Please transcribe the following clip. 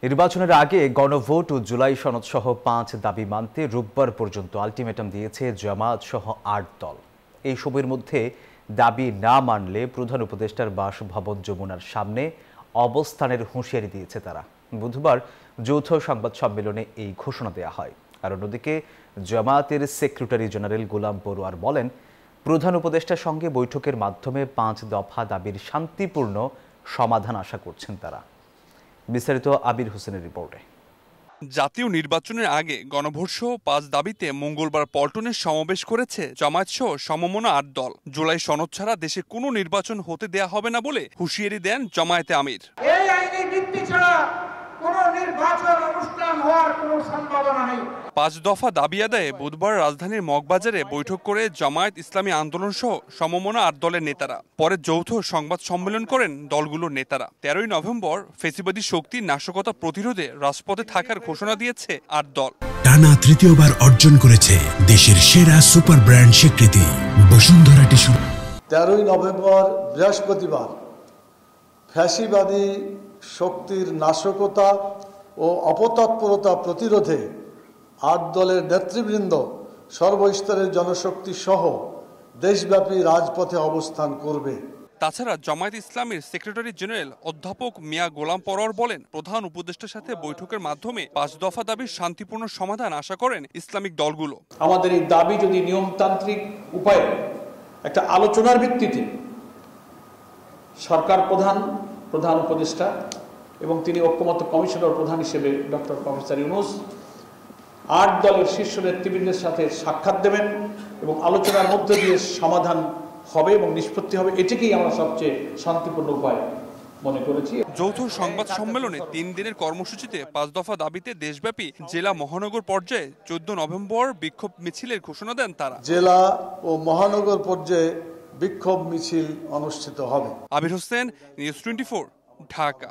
নির্বাচনের আগে গণভোট ও জুলাই সনদ সহ ৫ দাবি মানতে রোববার পর্যন্ত আলটিমেটাম দিয়েছে জামায়াত সহ ৮ দল। এই সময়ের মধ্যে দাবি না মানলে প্রধান উপদেষ্টার বাসভবন যমুনার সামনে অবস্থানের হুঁশিয়ারি দিয়েছে তারা। বুধবার যৌথ সংবাদ সম্মেলনে এই ঘোষণা দেওয়া হয়। আর অন্যদিকে জামায়াতের সেক্রেটারি জেনারেল গোলাম পরোয়ার বলেন, প্রধান উপদেষ্টার সঙ্গে বৈঠকের মাধ্যমে ৫ দফা দাবির শান্তিপূর্ণ সমাধান আশা করছেন তারা। বিস্তারিত আবির হোসেনের রিপোর্টে। জাতীয় নির্বাচনের আগে গণভোটসহ ৫ দাবিতে মঙ্গলবার পল্টনে সমাবেশ করেছে জামায়াতসহ সমমনা ৮ দল। জুলাই সনদ ছাড়া দেশে কোনো নির্বাচন হতে দেয়া হবে না বলে হুঁশিয়ারি দেন জামায়াতে আমির। এই আইনের ভিত্তি ছাড়া কোনো নির্বাচন অনুষ্ঠান হওয়ার কোনো সম্ভাবনা নেই। ৫ দফা দাবি আদায়ে বুধবার রাজধানীর মগবাজারে বৈঠক করে জামায়াত ইসলামী আন্দোলন সহ সমমনা ৮ দলের নেতারা। পরে যৌথ সংবাদ সম্মেলন করেন দলগুলোর নেতারা। ১৩ নভেম্বর ফেসিবাদী শক্তির নাশকতা প্রতিরোধে রাজপথে থাকার ঘোষণা দিয়েছে ৮ দল। টানা তৃতীয়বার অর্জন করেছে দেশের সেরা সুপার ব্র্যান্ড স্বীকৃতি বসুন্ধরা টিস্যু। ১৩ নভেম্বর বৃহস্পতিবার ফ্যাসিবাদী শক্তির নাশকতা ও অপতৎপরতা প্রতিরোধে ৮ দলের নেতৃবৃন্দ সর্বস্তরের জনশক্তি সহ দেশব্যাপী রাজপথে অবস্থান করবে। তাছাড়া জামায়াত ইসলামীর সেক্রেটারি জেনারেল অধ্যাপক মিয়া গোলাম পরোয়ার বলেন, প্রধান উপদেষ্টার সাথে বৈঠকের মাধ্যমে ৫ দফা দাবির শান্তিপূর্ণ সমাধান আশা করেন ইসলামিক দলগুলো। আমাদের এই দাবি যদি নিয়মতান্ত্রিক উপায়ে একটা আলোচনার ভিত্তিতে সরকার প্রধান উপদেষ্টা এবং তিনি ঐক্যমত্য কমিশনের প্রধান হিসেবে ডক্টর প্রফেসর ইউনূস ৮ দলের শীর্ষ নেতৃবৃন্দের সাথে সাক্ষাৎ দেবেন এবং আলোচনার মধ্য দিয়ে সমাধান হবে এবং নিষ্পত্তি হবে, এটাকেই আমরা সবচেয়ে শান্তিপূর্ণ উপায় মনে করেছি। যৌথ সংবাদ সম্মেলনে ৩ দিনের কর্মসূচিতে ৫ দফা দাবিতে দেশব্যাপী জেলা মহানগর পর্যায়ে ১৪ নভেম্বর বিক্ষোভ মিছিলের ঘোষণা দেন তারা। জেলা ও মহানগর পর্যায়ে বিক্ষোভ মিছিল অনুষ্ঠিত হবে। আবির হোসেন, নিউজ 24, ঢাকা।